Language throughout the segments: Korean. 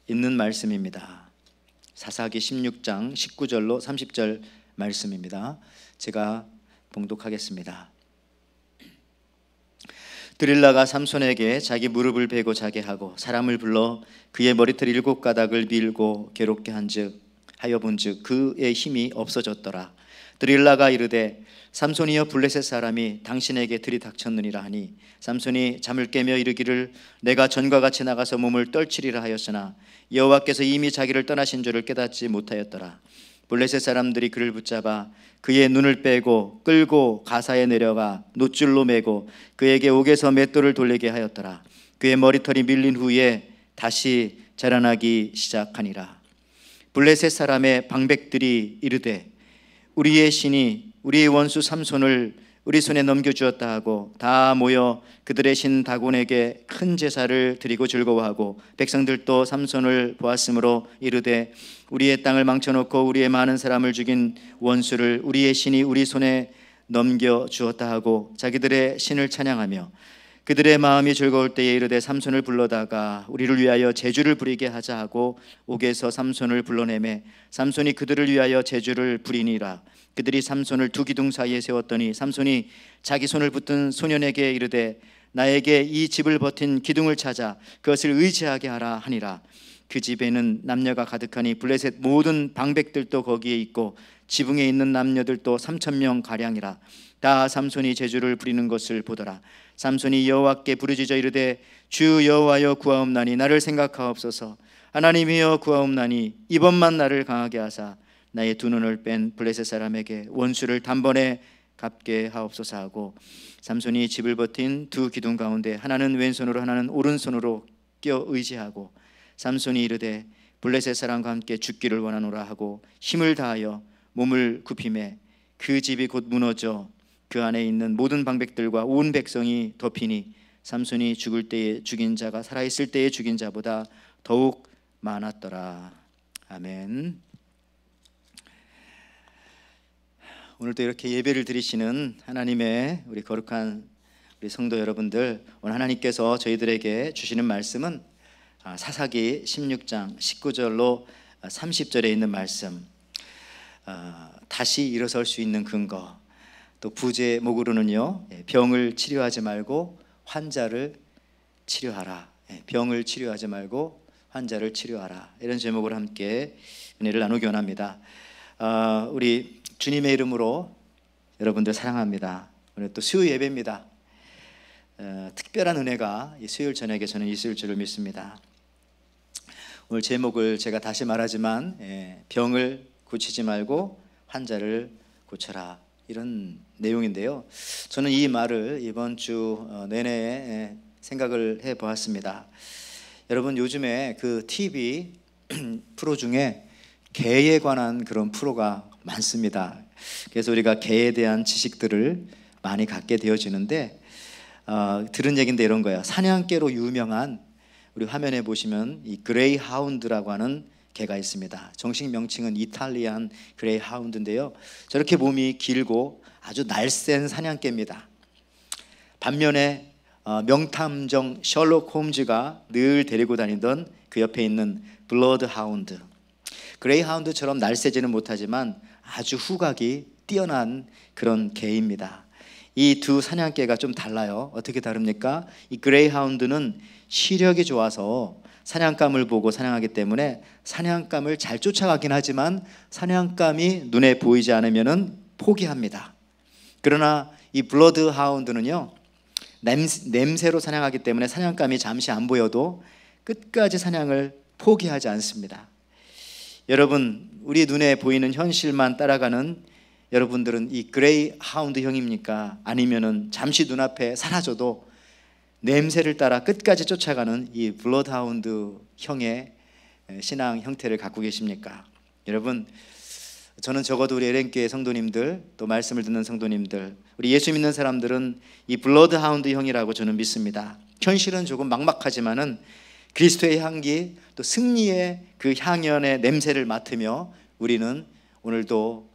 있는 말씀입니다. 사사기 16장 19절로 30절 말씀입니다. 제가 봉독하겠습니다. 드릴라가 삼손에게 자기 무릎을 베고 자게 하고 사람을 불러 그의 머리털 7가닥을 밀고 괴롭게 하여 본즉 그의 힘이 없어졌더라. 드릴라가 이르되 삼손이여 블레셋 사람이 당신에게 들이닥쳤느니라 하니 삼손이 잠을 깨며 이르기를 내가 전과 같이 나가서 몸을 떨치리라 하였으나 여호와께서 이미 자기를 떠나신 줄을 깨닫지 못하였더라. 블레셋 사람들이 그를 붙잡아 그의 눈을 빼고 끌고 가사에 내려가 놋줄로 매고 그에게 옥에서 맷돌을 돌리게 하였더라. 그의 머리털이 밀린 후에 다시 자라나기 시작하니라. 블레셋 사람의 방백들이 이르되 우리의 신이 우리의 원수 삼손을 우리 손에 넘겨주었다 하고 다 모여 그들의 신 다곤에게 큰 제사를 드리고 즐거워하고 백성들도 삼손을 보았으므로 이르되 우리의 땅을 망쳐놓고 우리의 많은 사람을 죽인 원수를 우리의 신이 우리 손에 넘겨주었다 하고 자기들의 신을 찬양하며 그들의 마음이 즐거울 때에 이르되 삼손을 불러다가 우리를 위하여 제주를 부리게 하자 하고 옥에서 삼손을 불러내매 삼손이 그들을 위하여 제주를 부리니라. 그들이 삼손을 두 기둥 사이에 세웠더니 삼손이 자기 손을 붙든 소년에게 이르되 나에게 이 집을 버틴 기둥을 찾아 그것을 의지하게 하라 하니라. 그 집에는 남녀가 가득하니 블레셋 모든 방백들도 거기에 있고 지붕에 있는 남녀들도 3,000명 가량이라. 다 삼손이 제주를 부리는 것을 보더라. 삼손이 여호와께 부르짖어 이르되 주 여호와여 구하옵나니 나를 생각하옵소서. 하나님이여 구하옵나니 이번만 나를 강하게 하사 나의 두 눈을 뺀 블레셋 사람에게 원수를 단번에 갚게 하옵소서 하고 삼손이 집을 버틴 두 기둥 가운데 하나는 왼손으로 하나는 오른손으로 껴 의지하고 삼손이 이르되 블레셋 사람과 함께 죽기를 원하노라 하고 힘을 다하여 몸을 굽히매 그 집이 곧 무너져 그 안에 있는 모든 방백들과 온 백성이 덮이니 삼손이 죽을 때에 죽인 자가 살아있을 때에 죽인 자보다 더욱 많았더라. 아멘. 오늘도 이렇게 예배를 드리시는 하나님의 우리 거룩한 우리 성도 여러분들, 오늘 하나님께서 저희들에게 주시는 말씀은 사사기 16장 19절로 30절에 있는 말씀, 다시 일어설 수 있는 근거, 또 부제목으로는요 병을 치료하지 말고 환자를 치료하라. 병을 치료하지 말고 환자를 치료하라. 이런 제목으로 함께 은혜를 나누기 원합니다. 우리 주님의 이름으로 여러분들 사랑합니다. 오늘 또 수요 예배입니다. 특별한 은혜가 이 수요일 저녁에 저는 있을 줄을 믿습니다. 오늘 제목을 제가 다시 말하지만 병을 고치지 말고 환자를 고쳐라, 이런 내용인데요. 저는 이 말을 이번 주 내내 생각을 해보았습니다. 여러분, 요즘에 그 TV 프로 중에 개에 관한 그런 프로가 많습니다. 그래서 우리가 개에 대한 지식들을 많이 갖게 되어지는데 들은 얘기인데 이런 거예요. 사냥개로 유명한, 우리 화면에 보시면 이 그레이하운드라고 하는 개가 있습니다. 정식 명칭은 이탈리안 그레이하운드인데요, 저렇게 몸이 길고 아주 날쌘 사냥개입니다. 반면에 명탐정 셜록 홈즈가 늘 데리고 다니던 그 옆에 있는 블러드하운드, 그레이하운드처럼 날쌔지는 못하지만 아주 후각이 뛰어난 그런 개입니다. 이 두 사냥개가 좀 달라요. 어떻게 다릅니까? 이 그레이하운드는 시력이 좋아서 사냥감을 보고 사냥하기 때문에 사냥감을 잘 쫓아가긴 하지만 사냥감이 눈에 보이지 않으면 포기합니다. 그러나 이 블러드하운드는요 냄새로 사냥하기 때문에 사냥감이 잠시 안 보여도 끝까지 사냥을 포기하지 않습니다. 여러분, 우리 눈에 보이는 현실만 따라가는 여러분들은 이 그레이하운드 형입니까? 아니면은 잠시 눈앞에 사라져도 냄새를 따라 끝까지 쫓아가는 이 블러드하운드 형의 신앙 형태를 갖고 계십니까? 여러분, 저는 적어도 우리 LN교회 성도님들, 또 말씀을 듣는 성도님들, 우리 예수 믿는 사람들은 이 블러드하운드 형이라고 저는 믿습니다. 현실은 조금 막막하지만은 그리스도의 향기, 또 승리의 그 향연의 냄새를 맡으며 우리는 오늘도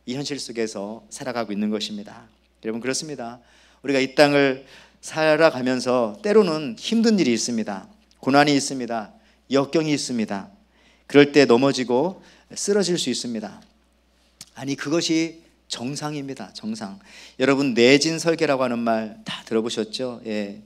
이 현실 속에서 살아가고 있는 것입니다. 여러분, 그렇습니다. 우리가 이 땅을 살아가면서 때로는 힘든 일이 있습니다. 고난이 있습니다. 역경이 있습니다. 그럴 때 넘어지고 쓰러질 수 있습니다. 아니, 그것이 정상입니다. 정상. 여러분, 내진 설계라고 하는 말 다 들어보셨죠? 예.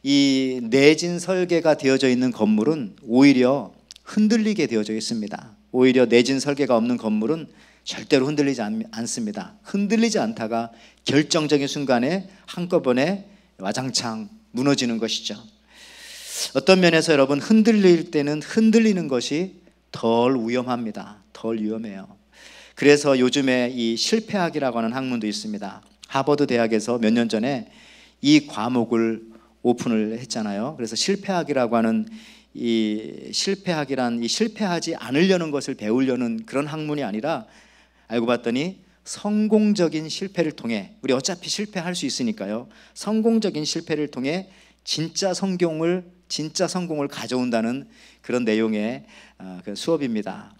이 내진 설계가 되어져 있는 건물은 오히려 흔들리게 되어져 있습니다. 오히려 내진 설계가 없는 건물은 절대로 흔들리지 않습니다. 흔들리지 않다가 결정적인 순간에 한꺼번에 와장창 무너지는 것이죠. 어떤 면에서 여러분, 흔들릴 때는 흔들리는 것이 덜 위험합니다. 덜 위험해요. 그래서 요즘에 이 실패학이라고 하는 학문도 있습니다. 하버드 대학에서 몇 년 전에 이 과목을 오픈을 했잖아요. 그래서 실패학이라고 하는 이 실패하지 않으려는 것을 배우려는 그런 학문이 아니라, 알고 봤더니 성공적인 실패를 통해, 우리 어차피 실패할 수 있으니까요, 성공적인 실패를 통해 진짜 성공을 가져온다는 그런 내용의 그 수업입니다.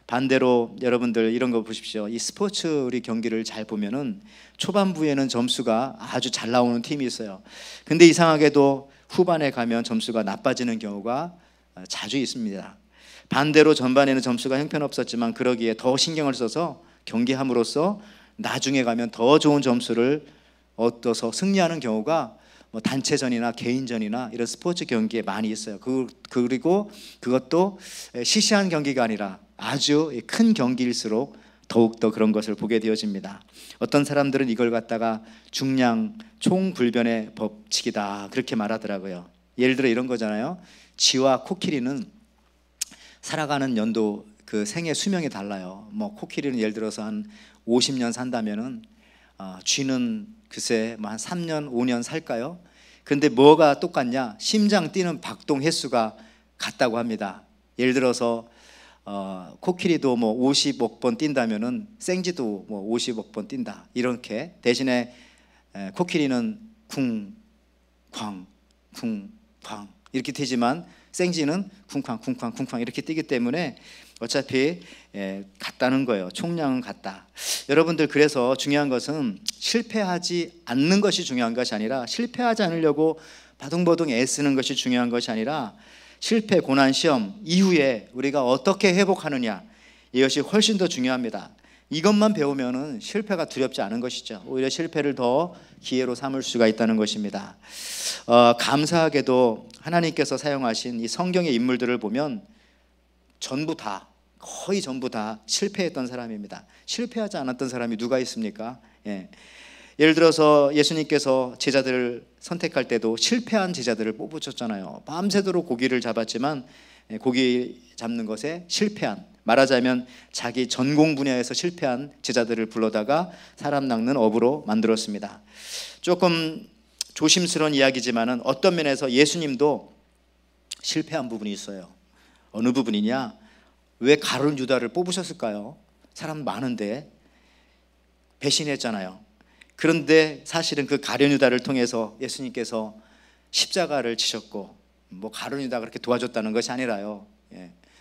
반대로 여러분들 이런 거 보십시오. 이 스포츠 우리 경기를 잘 보면은 초반부에는 점수가 아주 잘 나오는 팀이 있어요. 근데 이상하게도 후반에 가면 점수가 나빠지는 경우가 자주 있습니다. 반대로 전반에는 점수가 형편없었지만 그러기에 더 신경을 써서 경기함으로써 나중에 가면 더 좋은 점수를 얻어서 승리하는 경우가 뭐 단체전이나 개인전이나 이런 스포츠 경기에 많이 있어요. 그리고 그것도 시시한 경기가 아니라 아주 큰 경기일수록 더욱더 그런 것을 보게 되어집니다. 어떤 사람들은 이걸 갖다가 중량 총불변의 법칙이다 그렇게 말하더라고요. 예를 들어 이런 거잖아요. 쥐와 코끼리는 살아가는 연도, 그 생애 수명이 달라요. 뭐 코끼리는 예를 들어서 한 50년 산다면은 쥐는 글쎄 뭐 한 3년 5년 살까요? 그런데 뭐가 똑같냐? 심장 뛰는 박동 횟수가 같다고 합니다. 예를 들어서 코끼리도 뭐 50억 번 뛴다면은 생쥐도 뭐 50억 번 뛴다 이렇게. 대신에 코끼리는 쿵쾅 쿵쾅 이렇게 뛰지만 생쥐는 쿵쾅 쿵쾅 쿵쾅 이렇게 뛰기 때문에 어차피 같다는 거예요. 총량은 같다. 여러분들, 그래서 중요한 것은 실패하지 않는 것이 중요한 것이 아니라, 실패하지 않으려고 바둥바둥 애쓰는 것이 중요한 것이 아니라, 실패, 고난, 시험 이후에 우리가 어떻게 회복하느냐, 이것이 훨씬 더 중요합니다. 이것만 배우면은 실패가 두렵지 않은 것이죠. 오히려 실패를 더 기회로 삼을 수가 있다는 것입니다. 감사하게도 하나님께서 사용하신 이 성경의 인물들을 보면 거의 전부 다 실패했던 사람입니다. 실패하지 않았던 사람이 누가 있습니까? 예를 들어서 예수님께서 제자들을 선택할 때도 실패한 제자들을 뽑으셨잖아요. 밤새도록 고기를 잡았지만 고기 잡는 것에 실패한, 말하자면 자기 전공 분야에서 실패한 제자들을 불러다가 사람 낚는 어부로 만들었습니다. 조금 조심스러운 이야기지만은 어떤 면에서 예수님도 실패한 부분이 있어요. 어느 부분이냐? 왜 가룟 유다를 뽑으셨을까요? 사람 많은데 배신했잖아요. 그런데 사실은 그 가룟 유다를 통해서 예수님께서 십자가를 지셨고, 뭐 가룟 유다가 그렇게 도와줬다는 것이 아니라요,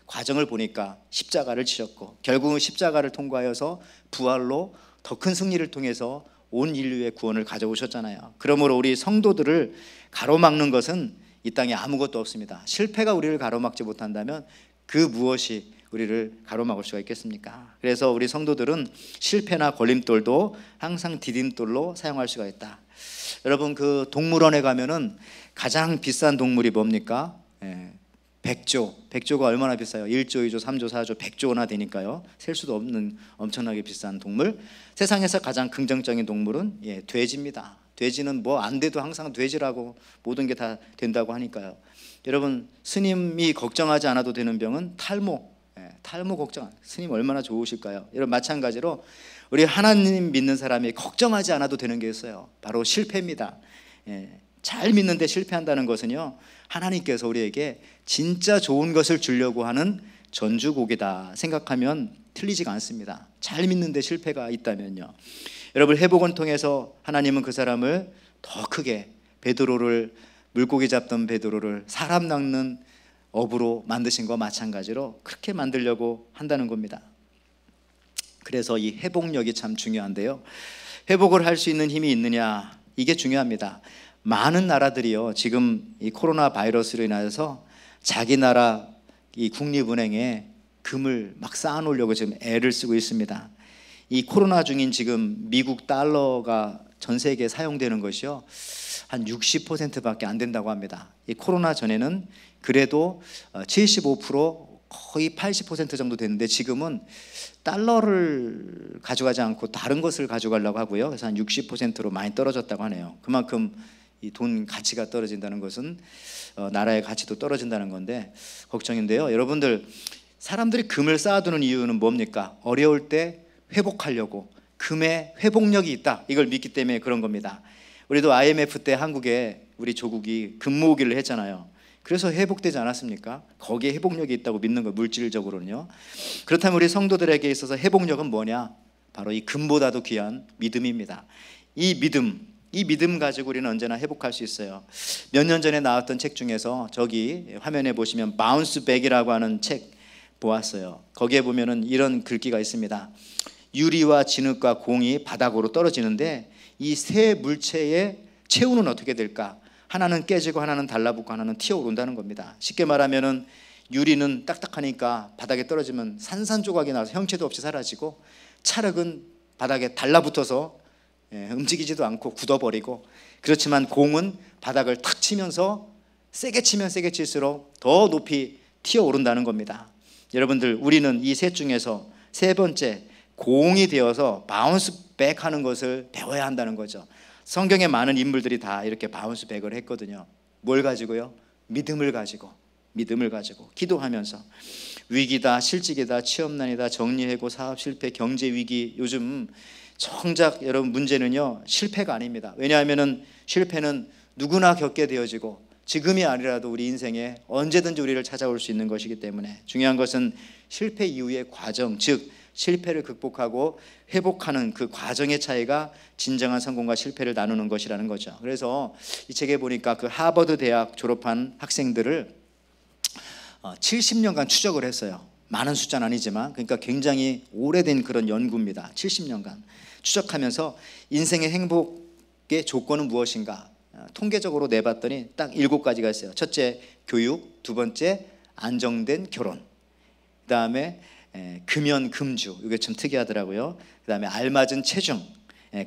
과정을 보니까 십자가를 지셨고 결국은 십자가를 통과하여서 부활로 더 큰 승리를 통해서 온 인류의 구원을 가져오셨잖아요. 그러므로 우리 성도들을 가로막는 것은 이 땅에 아무것도 없습니다. 실패가 우리를 가로막지 못한다면 그 무엇이 우리를 가로막을 수가 있겠습니까? 그래서 우리 성도들은 실패나 걸림돌도 항상 디딤돌로 사용할 수가 있다. 여러분, 그 동물원에 가면은 가장 비싼 동물이 뭡니까? 백조가 얼마나 비싸요? 1조, 2조, 3조, 4조, 100조나 되니까요. 셀 수도 없는 엄청나게 비싼 동물. 세상에서 가장 긍정적인 동물은 돼지입니다. 돼지는 뭐 안 돼도 항상 돼지라고 모든 게 다 된다고 하니까요. 여러분, 스님이 걱정하지 않아도 되는 병은 탈모. 탈모 걱정, 스님 얼마나 좋으실까요? 여러분, 마찬가지로 우리 하나님 믿는 사람이 걱정하지 않아도 되는 게 있어요. 바로 실패입니다. 잘 믿는데 실패한다는 것은요, 하나님께서 우리에게 진짜 좋은 것을 주려고 하는 전주곡이다 생각하면 틀리지가 않습니다. 잘 믿는데 실패가 있다면요. 여러분, 회복을 통해서 하나님은 그 사람을 더 크게, 베드로를, 물고기 잡던 베드로를 사람 낚는 어부로 만드신 것과 마찬가지로 그렇게 만들려고 한다는 겁니다. 그래서 이 회복력이 참 중요한데요, 회복을 할 수 있는 힘이 있느냐, 이게 중요합니다. 많은 나라들이요, 지금 이 코로나 바이러스로 인해서 자기 나라 이 국립은행에 금을 막 쌓아놓으려고 지금 애를 쓰고 있습니다. 이 코로나 중인 지금 미국 달러가 전 세계에 사용되는 것이요, 한 60%밖에 안 된다고 합니다. 이 코로나 전에는 그래도 75% 거의 80% 정도 됐는데, 지금은 달러를 가져가지 않고 다른 것을 가져가려고 하고요. 그래서 한 60%로 많이 떨어졌다고 하네요. 그만큼 이 돈 가치가 떨어진다는 것은 나라의 가치도 떨어진다는 건데 걱정인데요. 여러분들, 사람들이 금을 쌓아두는 이유는 뭡니까? 어려울 때 회복하려고, 금에 회복력이 있다, 이걸 믿기 때문에 그런 겁니다. 우리도 IMF 때 한국에 우리 조국이 금 모으기를 했잖아요. 그래서 회복되지 않았습니까? 거기에 회복력이 있다고 믿는 거, 물질적으로는요. 그렇다면 우리 성도들에게 있어서 회복력은 뭐냐? 바로 이 금보다도 귀한 믿음입니다. 이 믿음 가지고 우리는 언제나 회복할 수 있어요. 몇 년 전에 나왔던 책 중에서 저기 화면에 보시면 바운스 백이라고 하는 책 보았어요. 거기에 보면은 이런 글귀가 있습니다. 유리와 진흙과 공이 바닥으로 떨어지는데 이 세 물체의 최후는 어떻게 될까? 하나는 깨지고 하나는 달라붙고 하나는 튀어오른다는 겁니다. 쉽게 말하면은 유리는 딱딱하니까 바닥에 떨어지면 산산조각이 나서 형체도 없이 사라지고, 찰흙은 바닥에 달라붙어서 움직이지도 않고 굳어버리고, 그렇지만 공은 바닥을 탁 치면서 세게 치면 세게 칠수록 더 높이 튀어오른다는 겁니다. 여러분들, 우리는 이 셋 중에서 세 번째 공이 되어서 바운스 백 하는 것을 배워야 한다는 거죠. 성경에 많은 인물들이 다 이렇게 바운스 백을 했거든요. 뭘 가지고요? 믿음을 가지고 기도하면서. 위기다, 실직이다, 취업난이다, 정리해고, 사업 실패, 경제 위기. 요즘 정작 여러분 문제는요, 실패가 아닙니다. 왜냐하면 실패는 누구나 겪게 되어지고 지금이 아니라도 우리 인생에 언제든지 우리를 찾아올 수 있는 것이기 때문에, 중요한 것은 실패 이후의 과정, 즉 실패를 극복하고 회복하는 그 과정의 차이가 진정한 성공과 실패를 나누는 것이라는 거죠. 그래서 이 책에 보니까 그 하버드 대학 졸업한 학생들을 70년간 추적을 했어요. 많은 숫자는 아니지만, 그러니까 굉장히 오래된 그런 연구입니다. 70년간 추적하면서 인생의 행복의 조건은 무엇인가 통계적으로 내봤더니 딱 7가지가 있어요. 첫째, 교육. 두 번째, 안정된 결혼. 그 다음에 금연 금주, 이게 참 특이하더라고요. 그 다음에 알맞은 체중.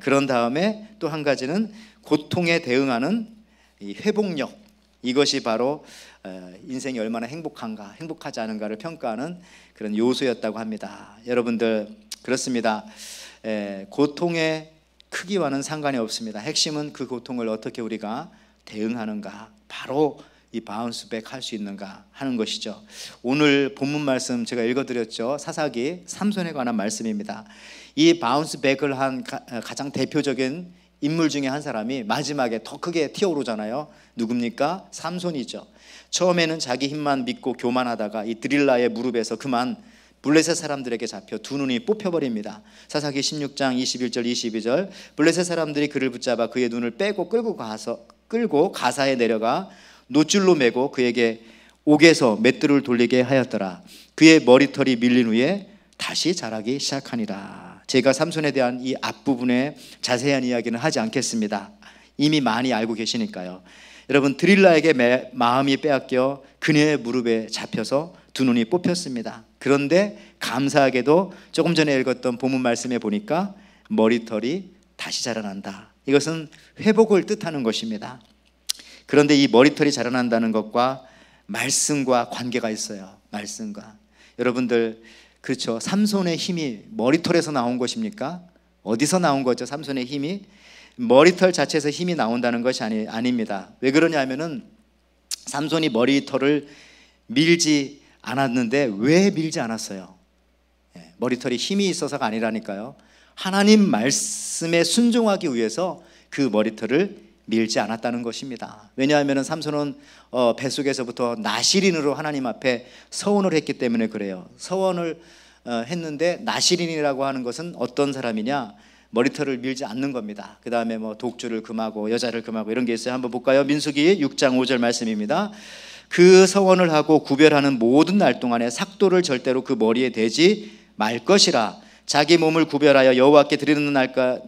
그런 다음에 또 한 가지는 고통에 대응하는 이 회복력. 이것이 바로 인생이 얼마나 행복한가, 행복하지 않은가를 평가하는 그런 요소였다고 합니다. 여러분들, 그렇습니다. 고통의 크기와는 상관이 없습니다. 핵심은 그 고통을 어떻게 우리가 대응하는가, 바로 이 바운스백 할 수 있는가 하는 것이죠. 오늘 본문 말씀 제가 읽어드렸죠. 사사기 삼손에 관한 말씀입니다. 이 바운스백을 한 가장 대표적인 인물 중에 한 사람이 마지막에 더 크게 튀어오르잖아요. 누굽니까? 삼손이죠. 처음에는 자기 힘만 믿고 교만하다가 이 드릴라의 무릎에서 그만 블레셋 사람들에게 잡혀 두 눈이 뽑혀버립니다. 사사기 16장 21절 22절, 블레셋 사람들이 그를 붙잡아 그의 눈을 빼고 끌고 가사에 내려가 노줄로 매고 그에게 옥에서 맷돌을 돌리게 하였더라. 그의 머리털이 밀린 후에 다시 자라기 시작하니라. 제가 삼손에 대한 이 앞부분에 자세한 이야기는 하지 않겠습니다. 이미 많이 알고 계시니까요. 여러분, 드릴라에게 마음이 빼앗겨 그녀의 무릎에 잡혀서 두 눈이 뽑혔습니다. 그런데 감사하게도 조금 전에 읽었던 본문 말씀에 보니까 머리털이 다시 자라난다. 이것은 회복을 뜻하는 것입니다. 그런데 이 머리털이 자라난다는 것과 말씀과 관계가 있어요. 말씀과. 여러분들, 그렇죠, 삼손의 힘이 머리털에서 나온 것입니까? 어디서 나온 거죠? 삼손의 힘이 머리털 자체에서 힘이 나온다는 것이 아닙니다. 왜 그러냐면은 삼손이 머리털을 밀지 않았는데 왜 밀지 않았어요? 머리털이 힘이 있어서가 아니라니까요. 하나님 말씀에 순종하기 위해서 그 머리털을 밀지 않았다는 것입니다. 왜냐하면 삼손은 뱃속에서부터 나실인으로 하나님 앞에 서원을 했기 때문에 그래요. 서원을 했는데 나실인이라고 하는 것은 어떤 사람이냐? 머리털을 밀지 않는 겁니다. 그 다음에 뭐 독주를 금하고 여자를 금하고 이런 게 있어요. 한번 볼까요? 민수기 6장 5절 말씀입니다. 그 서원을 하고 구별하는 모든 날 동안에 삭도를 절대로 그 머리에 대지 말 것이라. 자기 몸을 구별하여 여호와께 드리는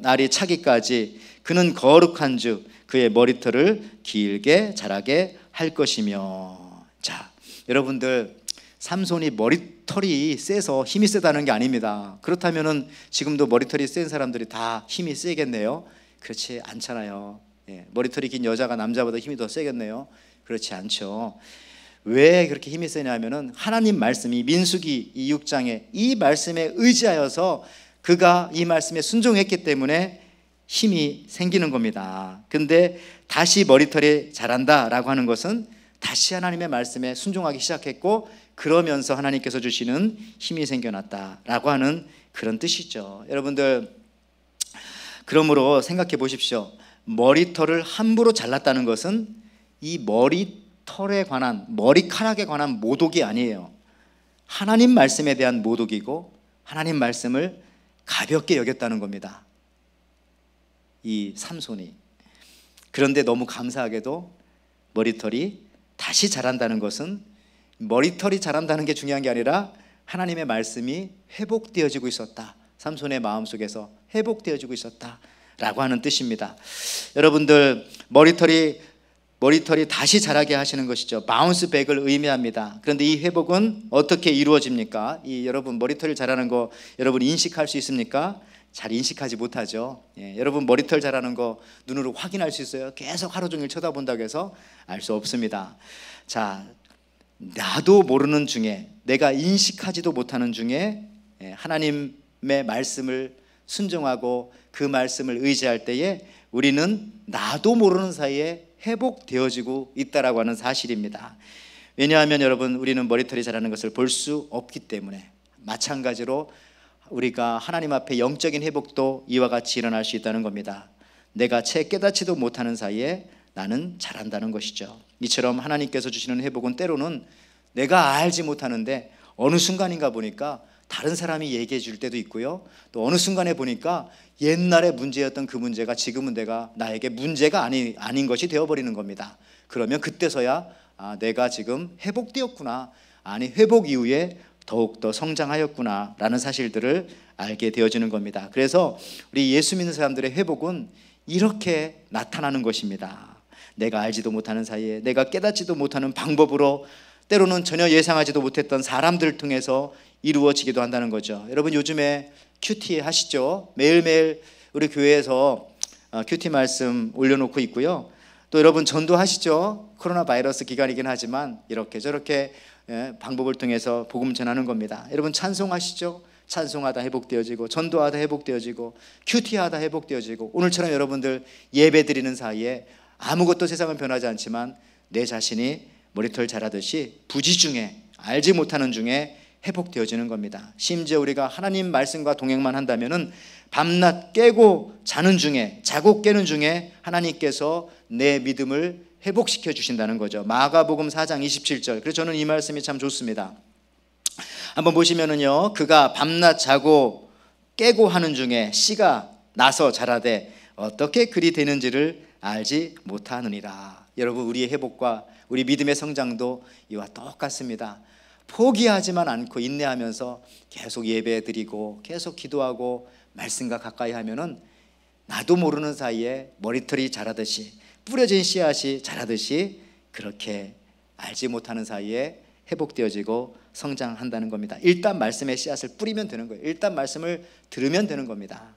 날이 차기까지 그는 거룩한 즉 그의 머리털을 길게 자라게 할 것이며. 자, 여러분들 삼손이 머리털이 세서 힘이 세다는 게 아닙니다. 그렇다면은 지금도 머리털이 센 사람들이 다 힘이 세겠네요? 그렇지 않잖아요. 머리털이 긴 여자가 남자보다 힘이 더 세겠네요? 그렇지 않죠. 왜 그렇게 힘이 세냐면은 하나님 말씀이 민수기 이 6장에 이 말씀에 의지하여서 그가 이 말씀에 순종했기 때문에 힘이 생기는 겁니다. 근데 다시 머리털이 자란다라고 하는 것은 다시 하나님의 말씀에 순종하기 시작했고, 그러면서 하나님께서 주시는 힘이 생겨났다라고 하는 그런 뜻이죠. 여러분들, 그러므로 생각해 보십시오. 머리털을 함부로 잘랐다는 것은 이 머리털에 관한, 머리카락에 관한 모독이 아니에요. 하나님 말씀에 대한 모독이고 하나님 말씀을 가볍게 여겼다는 겁니다, 이 삼손이. 그런데 너무 감사하게도 머리털이 다시 자란다는 것은, 머리털이 자란다는 게 중요한 게 아니라 하나님의 말씀이 회복되어지고 있었다, 삼손의 마음속에서 회복되어지고 있었다라고 하는 뜻입니다. 여러분들, 머리털이 다시 자라게 하시는 것이죠. 바운스백을 의미합니다. 그런데 이 회복은 어떻게 이루어집니까? 여러분, 머리털이 자라는 거 여러분 인식할 수 있습니까? 잘 인식하지 못하죠. 여러분, 머리털 자라는 거 눈으로 확인할 수 있어요? 계속 하루 종일 쳐다본다고 해서 알 수 없습니다. 자, 나도 모르는 중에, 내가 인식하지도 못하는 중에 하나님의 말씀을 순종하고 그 말씀을 의지할 때에 우리는 나도 모르는 사이에 회복되어지고 있다라고 하는 사실입니다. 왜냐하면 여러분, 우리는 머리털이 자라는 것을 볼 수 없기 때문에. 마찬가지로 우리가 하나님 앞에 영적인 회복도 이와 같이 일어날 수 있다는 겁니다. 내가 채 깨닫지도 못하는 사이에 나는 자란다는 것이죠. 이처럼 하나님께서 주시는 회복은 때로는 내가 알지 못하는데 어느 순간인가 보니까 다른 사람이 얘기해 줄 때도 있고요, 또 어느 순간에 보니까 옛날에 문제였던 그 문제가 지금은 나에게 문제가 아닌 것이 되어버리는 겁니다. 그러면 그때서야 내가 지금 회복되었구나, 회복 이후에 더욱더 성장하였구나 라는 사실들을 알게 되어지는 겁니다. 그래서 우리 예수 믿는 사람들의 회복은 이렇게 나타나는 것입니다. 내가 알지도 못하는 사이에, 내가 깨닫지도 못하는 방법으로, 때로는 전혀 예상하지도 못했던 사람들을 통해서 이루어지기도 한다는 거죠. 여러분, 요즘에 큐티 하시죠? 매일매일 우리 교회에서 큐티 말씀 올려놓고 있고요, 또 여러분 전도하시죠? 코로나 바이러스 기간이긴 하지만 이렇게 저렇게 방법을 통해서 복음 전하는 겁니다. 여러분, 찬송하시죠? 찬송하다 회복되어지고, 전도하다 회복되어지고, 큐티하다 회복되어지고, 오늘처럼 여러분들 예배 드리는 사이에 아무것도 세상은 변하지 않지만 내 자신이 머리털 자라듯이 부지 중에, 알지 못하는 중에 회복되어지는 겁니다. 심지어 우리가 하나님 말씀과 동행만 한다면은 밤낮 깨고 자는 중에, 자고 깨는 중에 하나님께서 내 믿음을 회복시켜 주신다는 거죠. 마가복음 4장 27절. 그래서 저는 이 말씀이 참 좋습니다. 한번 보시면은요, 그가 밤낮 자고 깨고 하는 중에 씨가 나서 자라되 어떻게 그리 되는지를 알지 못하느니라. 여러분, 우리의 회복과 우리 믿음의 성장도 이와 똑같습니다. 포기하지만 않고 인내하면서 계속 예배드리고 계속 기도하고 말씀과 가까이 하면은 나도 모르는 사이에 머리털이 자라듯이, 뿌려진 씨앗이 자라듯이 그렇게 알지 못하는 사이에 회복되어지고 성장한다는 겁니다. 일단 말씀의 씨앗을 뿌리면 되는 거예요. 일단 말씀을 들으면 되는 겁니다.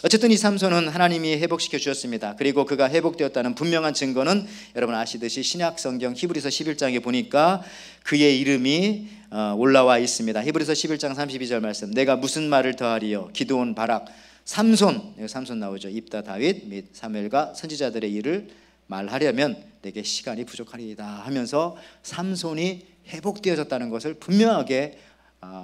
어쨌든 이 삼손은 하나님이 회복시켜 주셨습니다. 그리고 그가 회복되었다는 분명한 증거는 여러분 아시듯이 신약 성경 히브리서 11장에 보니까 그의 이름이 올라와 있습니다. 히브리서 11장 32절 말씀. 내가 무슨 말을 더하리요? 기드온, 바락, 삼손, 여기 삼손 나오죠. 입다, 다윗 및 사무엘과 선지자들의 일을 말하려면 내게 시간이 부족하리이다 하면서 삼손이 회복되어졌다는 것을 분명하게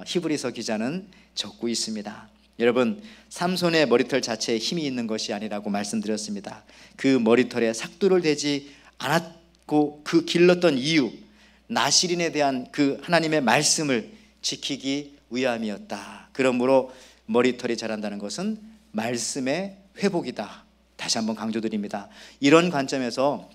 히브리서 기자는 적고 있습니다. 여러분, 삼손의 머리털 자체에 힘이 있는 것이 아니라고 말씀드렸습니다. 그 머리털에 삭도를 대지 않았고 그 길렀던 이유, 나실인에 대한 그 하나님의 말씀을 지키기 위함이었다. 그러므로 머리털이 자란다는 것은 말씀의 회복이다. 다시 한번 강조드립니다. 이런 관점에서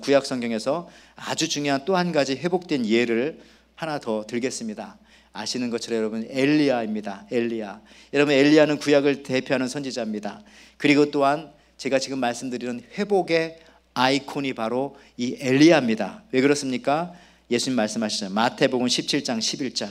구약 성경에서 아주 중요한 또 한 가지 회복된 예를 하나 더 들겠습니다. 아시는 것처럼 여러분, 엘리야입니다. 엘리야. 여러분, 엘리야는 구약을 대표하는 선지자입니다. 그리고 또한 제가 지금 말씀드리는 회복의 아이콘이 바로 이 엘리야입니다. 왜 그렇습니까? 예수님 말씀하시죠. 마태복음 17장 11절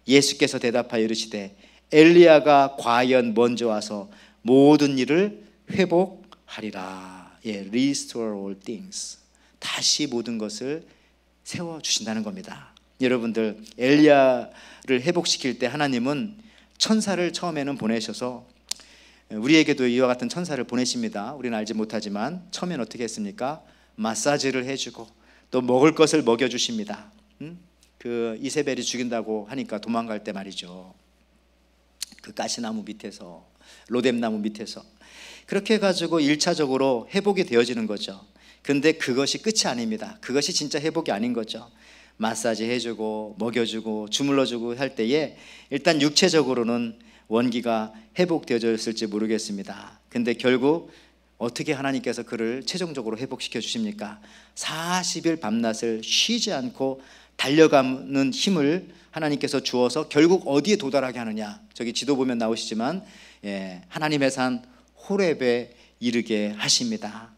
예수께서 대답하여 이르시되 엘리야가 과연 먼저 와서 모든 일을 회복하리라. Restore all things. 다시 모든 것을 세워주신다는 겁니다. 여러분들, 엘리야를 회복시킬 때 하나님은 천사를 처음에는 보내셔서 우리에게도 이와 같은 천사를 보내십니다. 우리는 알지 못하지만 처음엔 어떻게 했습니까? 마사지를 해주고 또 먹을 것을 먹여주십니다. 그 이세벨이 죽인다고 하니까 도망갈 때 말이죠, 그 가시나무 밑에서, 로뎀나무 밑에서 그렇게 해가지고 1차적으로 회복이 되어지는 거죠. 근데 그것이 끝이 아닙니다. 그것이 진짜 회복이 아닌 거죠. 마사지 해주고 먹여주고 주물러주고 할 때에 일단 육체적으로는 원기가 회복되어졌을지 모르겠습니다. 근데 결국 어떻게 하나님께서 그를 최종적으로 회복시켜 주십니까? 40일 밤낮을 쉬지 않고 달려가는 힘을 하나님께서 주어서 결국 어디에 도달하게 하느냐, 저기 지도 보면 나오시지만 하나님의 산 호렙에 이르게 하십니다.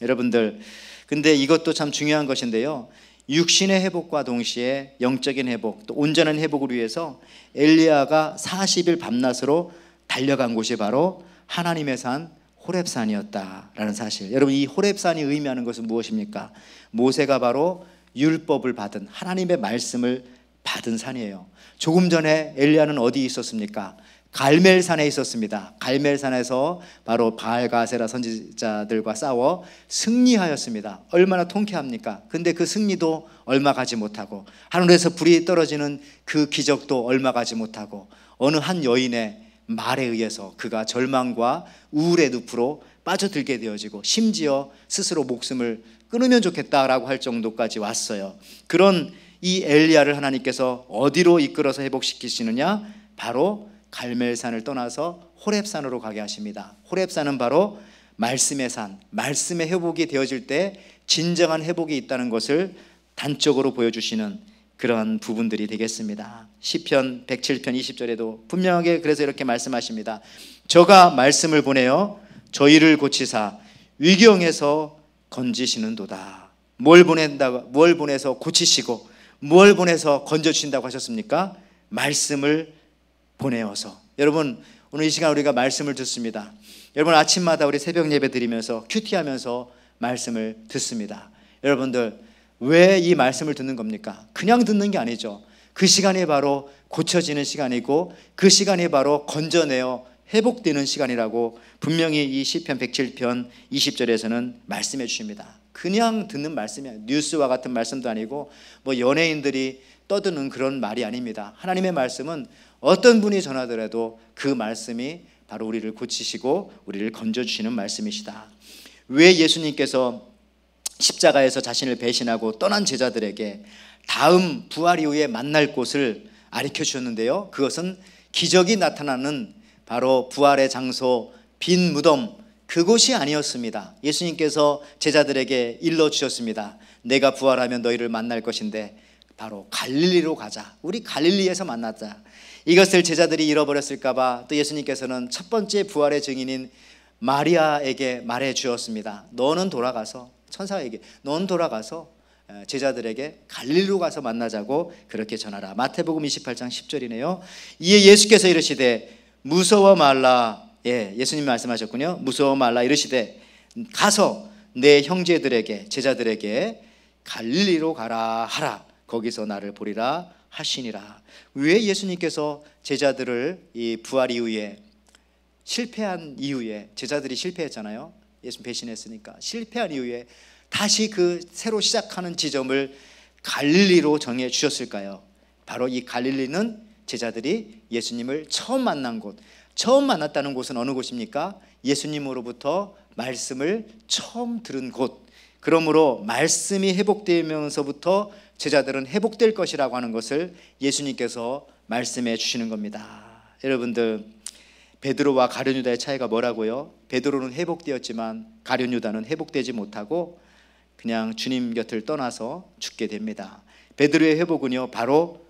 여러분들, 근데 이것도 참 중요한 것인데요, 육신의 회복과 동시에 영적인 회복, 또 온전한 회복을 위해서 엘리야가 40일 밤낮으로 달려간 곳이 바로 하나님의 산 호렙산이었다라는 사실. 여러분, 이 호렙산이 의미하는 것은 무엇입니까? 모세가 바로 율법을 받은, 하나님의 말씀을 받은 산이에요. 조금 전에 엘리야는 어디 있었습니까? 갈멜산에 있었습니다. 갈멜산에서 바로 바알과 아세라 선지자들과 싸워 승리하였습니다. 얼마나 통쾌합니까? 근데 그 승리도 얼마 가지 못하고, 하늘에서 불이 떨어지는 그 기적도 얼마 가지 못하고, 어느 한 여인의 말에 의해서 그가 절망과 우울의 늪으로 빠져들게 되어지고, 심지어 스스로 목숨을 끊으면 좋겠다라고 할 정도까지 왔어요. 그런 이 엘리야를 하나님께서 어디로 이끌어서 회복시키시느냐? 바로 갈멜산을 떠나서 호렙산으로 가게 하십니다. 호렙산은 바로 말씀의 산, 말씀의 회복이 되어질 때 진정한 회복이 있다는 것을 단적으로 보여주시는 그러한 부분들이 되겠습니다. 시편 107편 20절에도 분명하게 그래서 이렇게 말씀하십니다. 저가 말씀을 보내어 저희를 고치사 위경에서 건지시는도다. 뭘 보내서 고치시고 뭘 보내서 건져주신다고 하셨습니까? 말씀을 보내어서. 여러분, 오늘 이 시간 우리가 말씀을 듣습니다. 여러분, 아침마다 우리 새벽 예배 드리면서 큐티하면서 말씀을 듣습니다. 여러분들, 왜 이 말씀을 듣는 겁니까? 그냥 듣는 게 아니죠. 그 시간이 바로 고쳐지는 시간이고, 그 시간이 바로 건져내어 회복되는 시간이라고 분명히 이 시편 107편 20절에서는 말씀해 주십니다. 그냥 듣는 말씀이 아니에요. 뉴스와 같은 말씀도 아니고 뭐 연예인들이 떠드는 그런 말이 아닙니다. 하나님의 말씀은 어떤 분이 전하더라도 그 말씀이 바로 우리를 고치시고 우리를 건져주시는 말씀이시다. 왜 예수님께서 십자가에서 자신을 배신하고 떠난 제자들에게 다음 부활 이후에 만날 곳을 가르쳐 주셨는데요, 그것은 기적이 나타나는 바로 부활의 장소, 빈 무덤, 그곳이 아니었습니다. 예수님께서 제자들에게 일러주셨습니다. 내가 부활하면 너희를 만날 것인데 바로 갈릴리로 가자. 우리 갈릴리에서 만나자. 이것을 제자들이 잃어버렸을까 봐 또 예수님께서는 첫 번째 부활의 증인인 마리아에게 말해 주었습니다. 너는 돌아가서, 천사에게 너는 돌아가서 제자들에게 갈릴리로 가서 만나자고 그렇게 전하라. 마태복음 28장 10절이네요. 이에 예수께서 이르시되 무서워 말라. 예수님 말씀하셨군요. 무서워 말라 이르시되 가서 내 형제들에게, 제자들에게 갈릴리로 가라 하라. 거기서 나를 보리라 하시니라. 왜 예수님께서 제자들을 이 부활 이후에, 실패한 이후에, 제자들이 실패했잖아요. 예수님 배신했으니까 실패한 이후에 다시 그 새로 시작하는 지점을 갈릴리로 정해 주셨을까요? 바로 이 갈릴리는 제자들이 예수님을 처음 만난 곳, 처음 만났다는 곳은 어느 곳입니까? 예수님으로부터 말씀을 처음 들은 곳. 그러므로 말씀이 회복되면서부터 제자들은 회복될 것이라고 하는 것을 예수님께서 말씀해 주시는 겁니다. 여러분들, 베드로와 가룟 유다의 차이가 뭐라고요? 베드로는 회복되었지만 가룟 유다는 회복되지 못하고 그냥 주님 곁을 떠나서 죽게 됩니다. 베드로의 회복은요, 바로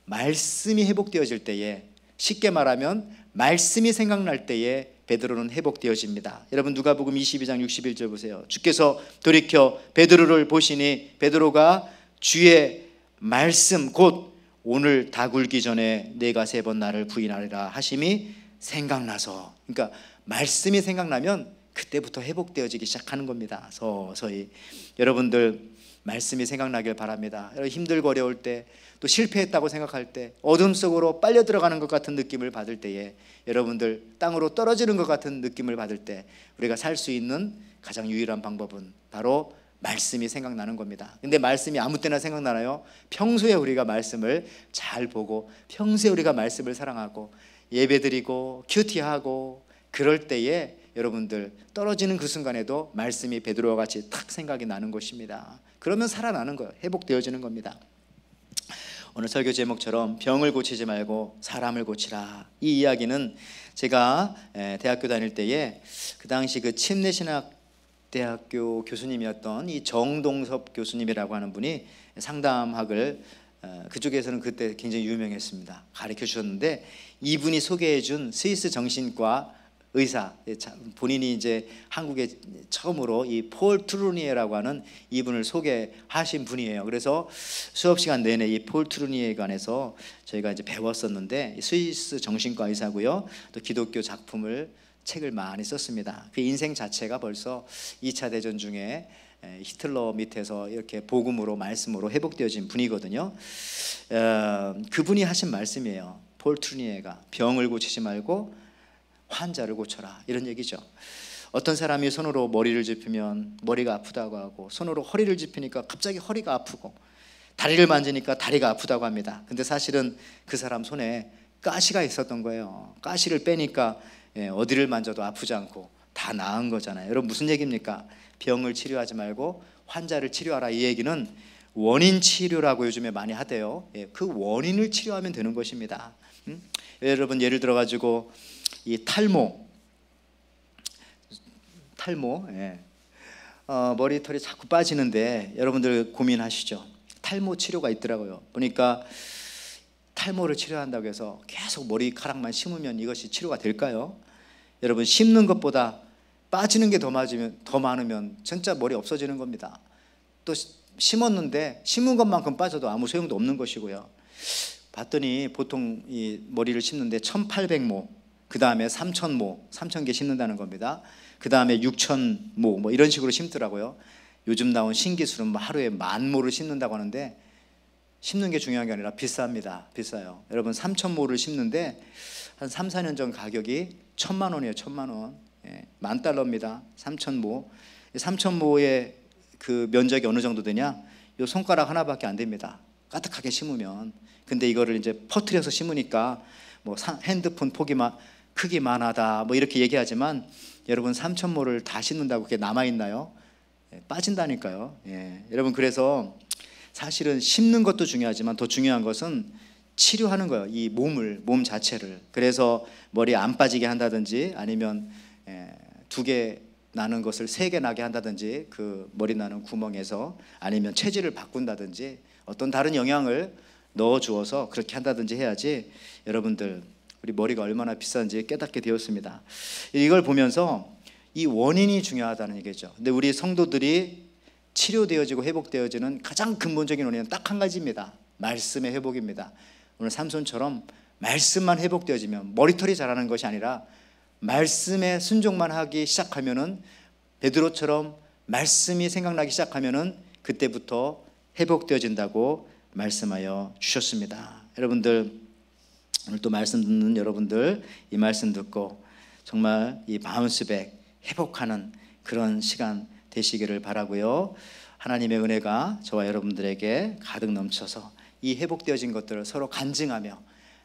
말씀이 회복되어질 때에, 쉽게 말하면 말씀이 생각날 때에 베드로는 회복되어집니다. 여러분, 누가복음 22장 61절 보세요. 주께서 돌이켜 베드로를 보시니 베드로가 주의 말씀 곧 오늘 다 굴기 전에 내가 3번 나를 부인하리라 하심이 생각나서, 그러니까 말씀이 생각나면 그때부터 회복되어지기 시작하는 겁니다. 서서히. 여러분들 말씀이 생각나길 바랍니다. 힘들고 어려울 때, 또 실패했다고 생각할 때, 어둠 속으로 빨려 들어가는 것 같은 느낌을 받을 때에, 여러분들 땅으로 떨어지는 것 같은 느낌을 받을 때 우리가 살 수 있는 가장 유일한 방법은 바로 말씀이 생각나는 겁니다. 근데 말씀이 아무 때나 생각나나요? 평소에 우리가 말씀을 잘 보고, 평소에 우리가 말씀을 사랑하고 예배드리고 큐티하고 그럴 때에 여러분들 떨어지는 그 순간에도 말씀이 베드로와 같이 탁 생각이 나는 것입니다. 그러면 살아나는 거예요. 회복되어지는 겁니다. 오늘 설교 제목처럼 병을 고치지 말고 사람을 고치라, 이 이야기는 제가 대학교 다닐 때에 그 당시 그 침례신학대학교 교수님이었던 이 정동섭 교수님이라고 하는 분이 상담학을 그쪽에서는 그때 굉장히 유명했습니다. 가르쳐 주셨는데, 이분이 소개해 준 스위스 정신과 의사, 본인이 이제 한국에 처음으로 이 폴 트루니에라고 하는 이분을 소개하신 분이에요. 그래서 수업 시간 내내 이 폴 트루니에에 관해서 저희가 이제 배웠었는데, 스위스 정신과 의사고요. 또 기독교 책을 많이 썼습니다. 그 인생 자체가 벌써 2차 대전 중에 히틀러 밑에서 이렇게 복음으로 말씀으로 회복되어진 분이거든요. 그분이 하신 말씀이에요. 폴 트루니에가 병을 고치지 말고 환자를 고쳐라, 이런 얘기죠. 어떤 사람이 손으로 머리를 짚으면 머리가 아프다고 하고, 손으로 허리를 짚으니까 갑자기 허리가 아프고, 다리를 만지니까 다리가 아프다고 합니다. 근데 사실은 그 사람 손에 가시가 있었던 거예요. 가시를 빼니까 어디를 만져도 아프지 않고 다 나은 거잖아요. 여러분, 무슨 얘기입니까? 병을 치료하지 말고 환자를 치료하라, 이 얘기는 원인 치료라고 요즘에 많이 하대요. 그 원인을 치료하면 되는 것입니다. 여러분, 예를 들어 가지고 이 탈모, 머리털이 자꾸 빠지는데 여러분들 고민하시죠? 탈모 치료가 있더라고요. 보니까 탈모를 치료한다고 해서 계속 머리카락만 심으면 이것이 치료가 될까요? 여러분, 심는 것보다 빠지는 게 더 많으면 진짜 머리 없어지는 겁니다. 또 심었는데 심은 것만큼 빠져도 아무 소용도 없는 것이고요. 봤더니 보통 이 머리를 심는데 1800모, 그 다음에 3000모, 3000개 심는다는 겁니다. 그 다음에 6000모, 뭐 이런 식으로 심더라고요. 요즘 나온 신기술은 뭐 하루에 10,000모를 심는다고 하는데, 심는 게 중요한 게 아니라 비쌉니다. 비싸요. 여러분, 3000모를 심는데 한 3, 4년 전 가격이 1000만 원이에요. 1000만 원. $10,000입니다. 3000모. 3000모의 그 면적이 어느 정도 되냐? 요 손가락 하나밖에 안 됩니다. 까득하게 심으면. 근데 이거를 이제 퍼뜨려서 심으니까 뭐 핸드폰 크기만하다 뭐 이렇게 얘기하지만, 여러분 3000모를 다 심는다고 그게 남아있나요? 빠진다니까요. 여러분, 그래서 사실은 심는 것도 중요하지만 더 중요한 것은 치료하는 거예요. 이 몸 자체를. 그래서 머리 안 빠지게 한다든지, 아니면 2개 나는 것을 3개 나게 한다든지, 그 머리 나는 구멍에서, 아니면 체질을 바꾼다든지, 어떤 다른 영향을 넣어 주어서 그렇게 한다든지 해야지, 여러분들 우리 머리가 얼마나 비싼지 깨닫게 되었습니다. 이걸 보면서 이 원인이 중요하다는 얘기죠. 근데 우리 성도들이 치료되어지고 회복되어지는 가장 근본적인 원인은 딱 한 가지입니다. 말씀의 회복입니다. 오늘 삼손처럼 말씀만 회복되어지면, 머리털이 자라는 것이 아니라 말씀에 순종만 하기 시작하면은, 베드로처럼 말씀이 생각나기 시작하면은 그때부터 회복되어진다고 말씀하여 주셨습니다. 여러분들, 오늘 또 말씀 듣는 여러분들, 이 말씀 듣고 정말 이 바운스백, 회복하는 그런 시간 되시기를 바라고요. 하나님의 은혜가 저와 여러분들에게 가득 넘쳐서 이 회복되어진 것들을 서로 간증하며,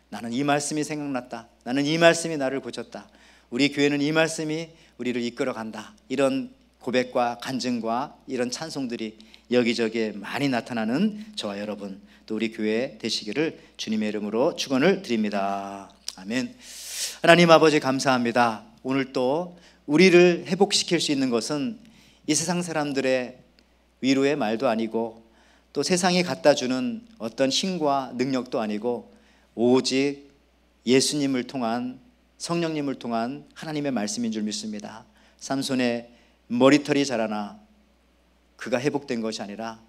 나는 이 말씀이 생각났다, 나는 이 말씀이 나를 고쳤다, 우리 교회는 이 말씀이 우리를 이끌어간다, 이런 고백과 간증과 이런 찬송들이 여기저기에 많이 나타나는 저와 여러분, 또 우리 교회 되시기를 주님의 이름으로 축원을 드립니다. 아멘. 하나님 아버지, 감사합니다. 오늘 또 우리를 회복시킬 수 있는 것은 이 세상 사람들의 위로의 말도 아니고, 또 세상이 갖다 주는 어떤 힘과 능력도 아니고, 오직 예수님을 통한, 성령님을 통한 하나님의 말씀인 줄 믿습니다. 삼손의 머리털이 자라나 그가 회복된 것이 아니라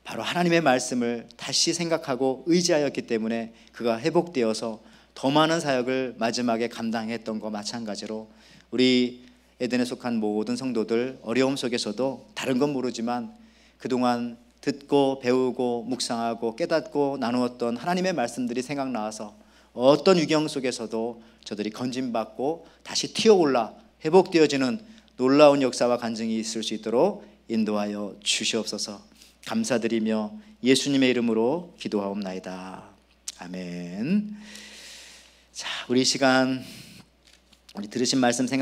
바로 하나님의 말씀을 다시 생각하고 의지하였기 때문에 그가 회복되어서 더 많은 사역을 마지막에 감당했던 것 마찬가지로 우리 에덴에 속한 모든 성도들 어려움 속에서도 다른 건 모르지만 그동안 듣고 배우고 묵상하고 깨닫고 나누었던 하나님의 말씀들이 생각나서 어떤 위경 속에서도 저들이 건진받고 다시 튀어올라 회복되어지는 놀라운 역사와 간증이 있을 수 있도록 인도하여 주시옵소서. 감사드리며 예수님의 이름으로 기도하옵나이다. 아멘. 자, 우리 시간 우리 들으신 말씀 생각